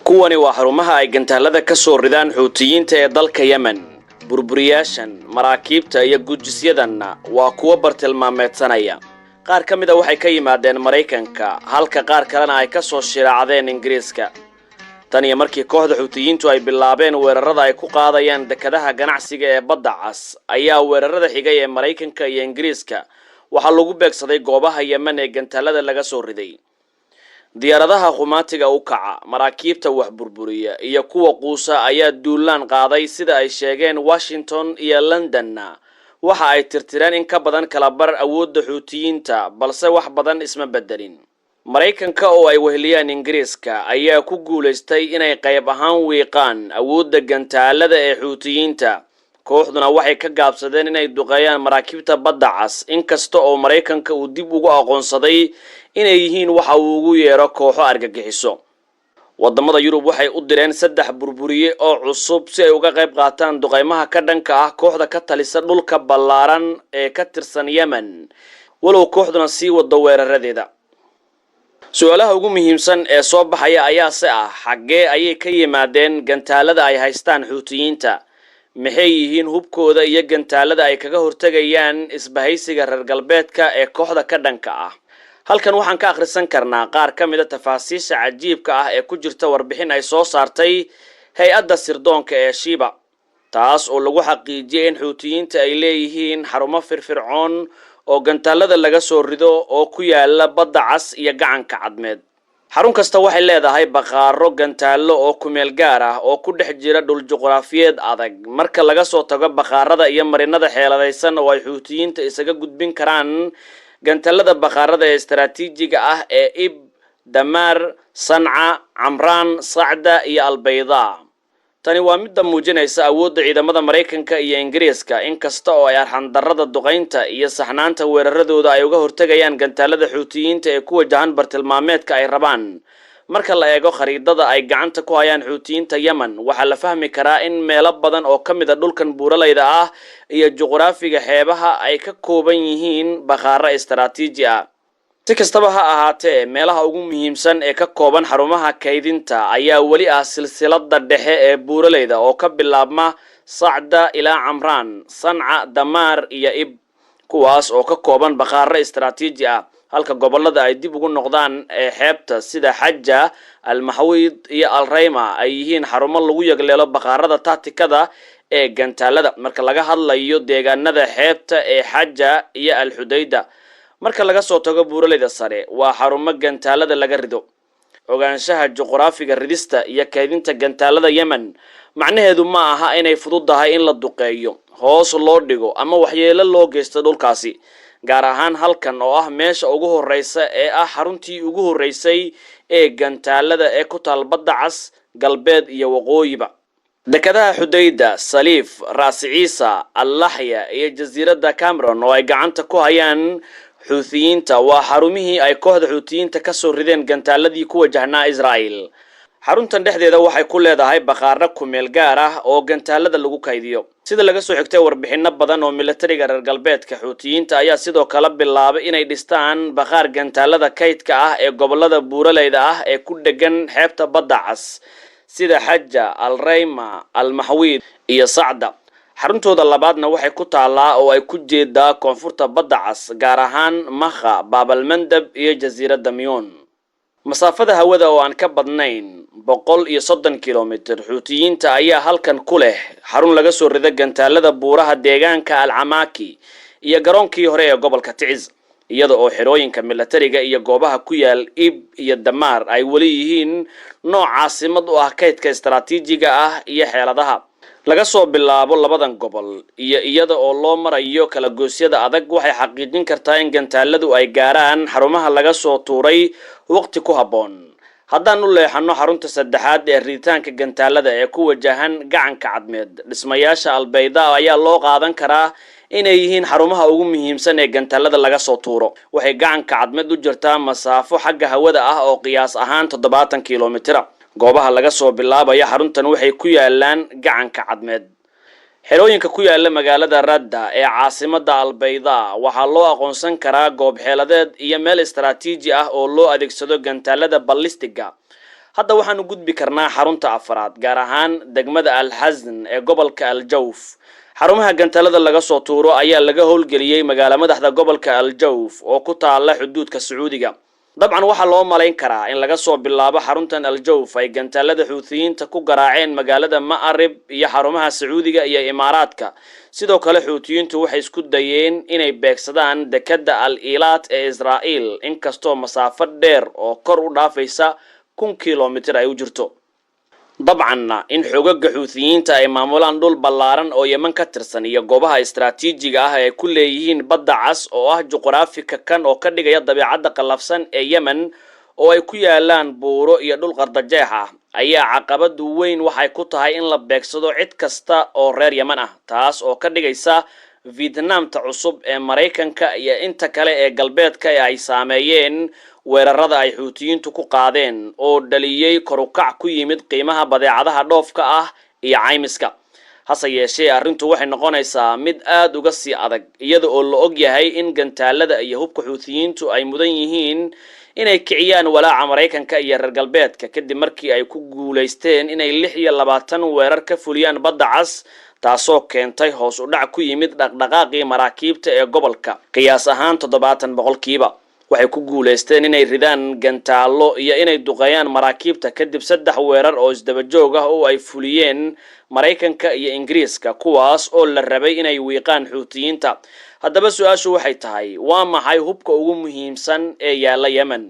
kuwani waa xarumaha ay gantaalada ka soo ridaan xuutiyiinta ee dalka Yemen. Burburiyaashan maraakiibta iyo gujisyadanna waa kuwa bartilmaameedsanaya. qaar ka mid ah waxay ka yimaadeen Mareykanka halka qaar kalena ay ka soo shiraacdeen Ingiriiska. tan iyo markii kooxda xuutiyiintu ay bilaabeen weerarada ay ku qaadayaan dekedaha ganacsiga ee badda cas ayaa weerarada xigay ee Mareykanka iyo Ingiriiska waxa lagu beegsaday goobaha Yemen ee gantaalada laga soo riday. diyaaradaha qumaatiga u kaca maraakiibta wax burburiya iyo kuwa quusa ayaa duulaan qaaday sida ay sheegeen Washington iyo London waxa ay tirtireen in ka badan kala bar awoodda xuutiyiinta balse wax badan isma bedelin. Mareykanka oo ay weheliyaan Ingiriiska ayaa ku guuleystay inay qayb ahaan wiiqaan awoodda gantaalada ee xuutiyiinta. kooxduna waxay ka gaabsadeen inay duqeeyaan maraakiibta badda cas inkasta oo Mareykanka uu dib ugu aqoonsaday inay yihiin waxa uu ugu yeero kooxo argagixiso. wadamada Yurub waxay u direen 3 burburiye oo cusub si ay uga qayb qaataan duqeymaha ka dhanka ah kooxda ka talisa dhulka ballaaran ee ka tirsan Yemen walow kooxduna sii wado weeraradeeda. su'aalaha ugu muhiimsan ee soo baxaya ayaa xagee ayay ka yimaadeen gantaalada ay haystaan xuutiyiinta, maxay yihiin hubkooda iyo gantaalada ay kaga hortagayaan isbahaysiga reer galbeedka ee kooxda ka dhanka ah. halkan waxaan ka akhrisan karnaa qaar ka mid ah tafaasiisha cajiibka ah ee ku jirta warbixin ay soo saartay hay'adda sirdoonka ee Shiba, taas oo lagu xaqiijiyay in xuutiyiinta ay leeyihiin xarumo firfircoon oo gantaalada laga soo rido oo ku yaala badda cas iyo gacanka cadmeed. xarun kasta waxay leedahay baqaaro gantaalo oo ku meel gaar ah oo ku dhex jira dhul juqraafiyeed adag. marka laga soo tago baqaarada iyo marinada xeeladaysan oo ay xuutiyiinta isaga gudbin karaan gantaalada baqaarada ee istaraatiijiga ah ee Ib, Damar, Sanca, Amran, Sacda iyo Albayda. tani waa mid muujinaysa awoodda ciidamada Mareykanka iyo Ingiriiska inkasta oo ay arxan darrada duqeynta iyo saxnaanta weeraradooda ay uga hortagayaan gantaalada xuutiyiinta ee ku wajahan bartilmaameedka ay rabaan. marka la eego khariidada ay gacanta ku hayaan xuutiyiinta Yemen waxa la fahmi karaa in meelo badan oo ka mid ah dhulkan buuralayda ah iyo juqraafiga xeebaha ay ka kooban yihiin baqaaro istaraatiiji ah. si kastaba ha ahaatee meelaha ugu muhiimsan ee ka kooban xarumaha kaydinta ayaa wali ah silsilada dhexe ee buuralayda oo ka bilaabma Sacda ilaa Amran, Sanca, Damar iyo Ib, kuwaas oo ka kooban baqaaro istaraatiiji ah halka gobolada ay dib ugu noqdaan ee xeebta sida Xajja, Al-Mahwid iyo Al-Rayma ay yihiin xarumo lagu yagleelo baqaarada tacticada ee gantaalada. marka laga hadlayo deegaanada xeebta ee Xajja iyo Al-Hudayda marka laga soo tago buuralayda sare waa xarumo gantaalada laga rido. ogaanshaha juqraafiga ridista iyo kaydinta gantaalada Yemen macnaheedu ma aha inay fududahay in la duqeeyo, hoos loo dhigo ama waxyeelo loo geysto dhulkaasi, gaar ahaan halkan oo ah meesha ugu horeysa ee ah xaruntii ugu horeysay ee gantaalada ee ku taal badda cas galbeed iyo waqooyiba. dekedaha Hudayda, Saliif, Raas Ciisa, Al-Lahya iyo jasiiradda Cameron oo ay gacanta ku hayaan xuutiyiinta waa xarumihii ay kooxda xuutiyiinta ka soo rideen gantaaladii ku wajahnaa Israa'iil. xaruntan dhexdeeda waxay ku leedahay baqaaro ku meel gaar ah oo gantaalada lagu kaydiyo. sida laga soo xigtay warbixino badan oo militariga reer galbeedka xuutiyiinta ayaa sidoo kale bilaabay inay dhistaan baqaar gantaalada kaydka ah ee gobolada buuralayda ah ee ku dhegan xeebta badda cas sida Xajja, Al-Rayma, Al-Mahwid iyo Sacda. xaruntooda labaadna waxay ku taalaa oo ay ku jeedaa koonfurta badda cas gaar ahaan Makha, Bab al-Mandab iyo jasiiradda Mion. masaafada hawada oo aan ka badnayn 130 kilomitir xuutiyiinta ayaa halkan ku leh xarun laga soo riday gantaalada buuraha deegaanka Al-Amaki iyo garoonkii hore ee gobolka Tiz, iyada oo xirooyinka militariga iyo goobaha ku yaal Ib iyo Damar ay wali yihiin nooc caasimad u ah kaydka istaraatiijiga ah iyo xeeladaha. laga soo bilaabo labadan gobol iyo iyada oo loo marayo kala goosyada adag waxay xaqiijin kartaa in gantaaladu ay gaaraan xarumaha laga soo tuuray waqti ku haboon. haddaan u leexano xarunta saddexaad ee riditaanka gantaalada ee ku wajahan gacanka cadmeed, dhismayaasha Albayda ayaa loo qaadan karaa inay yihiin xarumaha ugu muhiimsan ee gantaalada laga soo tuuro. waxay gacanka cadmeed u jirtaa masaafo xagga hawada ah oo qiyaas ahaan 70 kilomitir. goobaha laga soo bilaabaya xaruntan waxay ku yaalaan gacanka cadmeed. xerooyinka ku yaala magaalada Radda ee caasimadda Albayda waxaa loo aqoonsan karaa goob xeeladeed iyo meel istaraatiiji ah oo loo adeegsado gantaalada ballistiga, hadda waxaanu gudbi karnaa xarunta afraad gaar ahaan degmada Al-Hazn ee gobolka Al-Jawf. xarumaha gantaalada laga soo tuuro ayaa laga howlgeliyay magaalada madaxda gobolka Al-Jawf oo ku taala xuduudka Sacuudiga. dabcan waxa loo malayn karaa in laga soo bilaabo xaruntan Al-Jawf ay gantaalada Xuutiyiinta ku garaaceen magaalada Ma'rib iyo xarumaha Sacuudiga iyo Imaaraadka. sidoo kale Xuutiyiintu waxay isku dayeen inay beegsadaan dekada Al-Ilaat ee Israa'iil inkastoo masaafo dheer oo kor u dhaafaysa 1 kiiloomitir ay u jirto. dabcan in xoogagga Xuutiyiinta ay maamulaan dhul ballaaran oo Yemen ka tirsan iyo goobaha istiraatiijiga ah ee ku leeyihiin badda cas oo ah juqraafika kan oo ka dhigaya dabeecadda qalafsan ee Yemen oo ay ku yaalaan buuro iyo dhul qardajeex ah ayaa caqabad weyn waxay ku tahay in la beegsado cid kasta oo reer Yemen ah, taas oo ka dhigaysa Vietnamta cusub ee Mareykanka iyo inta kale ee galbeedka ay saameeyeen weerarada ay Xuutiyiintu ku qaadeen oo dhaliyay kor u kac ku yimid qiimaha badeecadaha dhoofka ah iyo caymiska. hase yeeshee arrintu waxay noqonaysaa mid aad uga sii adag iyada oo la og yahay in gantaalada iyo hubka Xuutiyiintu ay mudan yihiin inay kiciyaan walaaca Mareykanka iyo reer galbeedka kadib markii ay ku guuleysteen inay 26 weerar ka fuliyaan badda cas, taasoo keentay hoos u dhac ku yimid dhaqdhaqaaqii maraakiibta ee gobolka qiyaas ahaan 70%. waxay ku guuleysteen inay ridaan gantaalo iyo inay duqeeyaan maraakiibta kadib 3 weerar oo isdaba joog ah oo ay fuliyeen Mareykanka iyo Ingiriiska, kuwaas oo la rabay inay wiiqaan Xuutiyiinta. haddaba su'aashu waxay tahay, waa maxay hubka ugu muhiimsan ee yaala Yemen?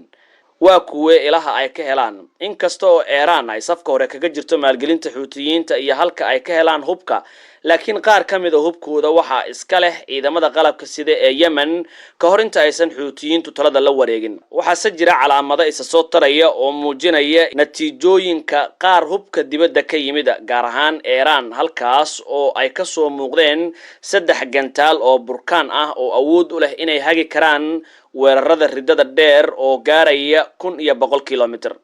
waa kuwe ilaha ay ka helaan? inkasta oo Iran ay safka hore kaga jirto maalgelinta Xuutiyiinta iyo halka ay ka helaan hubka, laakiin qaar ka mid ah hubkooda waxa iska leh ciidamada qalabka sida ee Yemen ka hor inta aysan Xuutiyiintu talada la wareegin. waxaase jira calaamado isa soo taraya oo muujinaya natiijooyinka qaar hubka dibadda ka yimid, gaar ahaan Iran, halkaas oo ay ka soo muuqdeen 3 gantaal oo burkaan ah oo awood u leh inay hagi karaan weerarada ridada dheer oo gaaraya 1,100 kiiloomitir.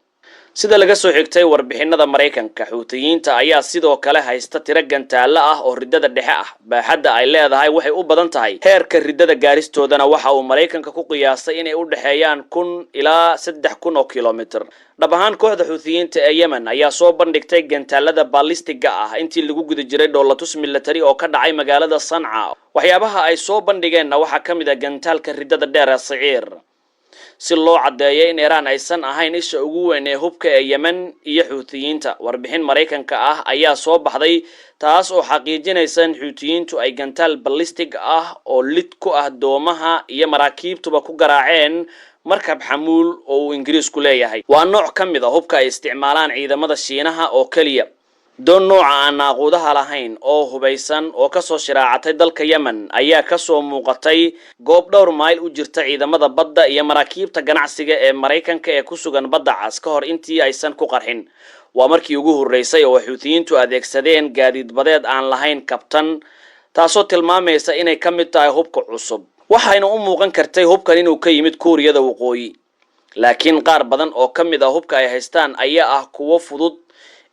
sida laga soo xigtay warbixinada Mareykanka, Xuutiyiinta ayaa sidoo kale haysta tiro gantaalo ah oo ridada dhexe ah. baaxadda ay leedahay waxay u badan tahay. heerka ridada gaaristoodana waxa uu Mareykanka ku qiyaasay inay u dhaxeeyaan 1,000 ilaa 3,000 oo kiiloomitir. dhab ahaan kooxda Xuutiyiinta ee Yemen ayaa soo bandhigtay gantaalada ballistiga ah intii lagu guda jiray dhoolatus military oo ka dhacay magaalada Sanca. waxyaabaha ay soo bandhigeenna waxaa ka mid ah gantaalka ridada dheer ee Saciir, si loo cadeeyo in Iran aysan ahayn isha ugu weyn ee hubka ee Yemen iyo Xuutiyiinta. warbixin Mareykanka ah ayaa soo baxday taas oo xaqiijinaysa in Xuutiyiintu ay gantaal ballistic ah oo lid ku ah doomaha iyo maraakiibtuba ku garaaceen markab xamuul oo uu Ingiriisku leeyahay. waa nooc ka mid ah hubka ay isticmaalaan ciidamada Shiinaha oo kaliya. doon nooca aan aqoodaha lahayn oo hubaysan oo ka soo shiraacatay dalka Yemen ayaa ka soo muuqatay goob dhowr mayl u jirta ciidamada badda iyo maraakiibta ganacsiga ee Mareykanka ee ku sugan badda cas ka hor intii aysan ku qarxin. waa markii ugu horeysay oo Xuutiyiintu adeegsadeen gaadiid badeed aan lahayn kabtan, taasoo tilmaamaysa inay ka mid tahay hubka cusub. waxayna u muuqan kartay hubkan inuu ka yimid Kuuriyada Waqooyi, laakiin qaar badan oo ka mid ah hubka ay haystaan ayaa ah kuwo fudud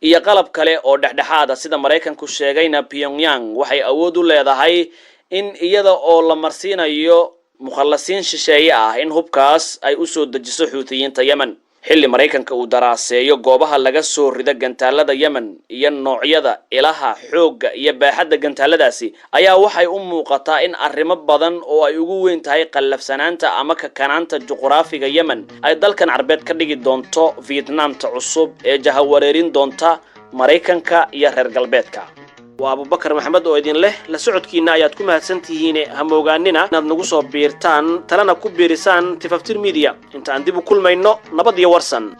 iyo qalab kale oo dhexdhexaad ah. sida Mareykanku sheegayna, Pyongyang waxay awood u leedahay in iyada oo la marsiinayo mukhallasiin shisheeye ah in hubkaas ay u soo dejiso Xuutiyiinta Yemen. xilli Mareykanka uu daraaseeyo goobaha laga soo rida gantaalada Yemen iyo noocyada, ilaha, xoogga iyo baaxadda gantaaladaasi ayaa waxay u muuqataa in arrimo badan oo ay ugu weyn tahay qallafsanaanta ama kakanaanta juqraafiga Yemen ay dalkan Carbeed ka dhigi doonto Vietnamta cusub ee jahawareerin doonta Mareykanka iyo reer galbeedka. waa Abubakar Maxamed oo idin leh la socodkiina ayaad ku mahadsantihiin. ha moogaanina inaad nagu soo biirtaan, talana ku biirisaan Tifaftir Media. inta aan dib u kulmayno, nabad iyo warsan.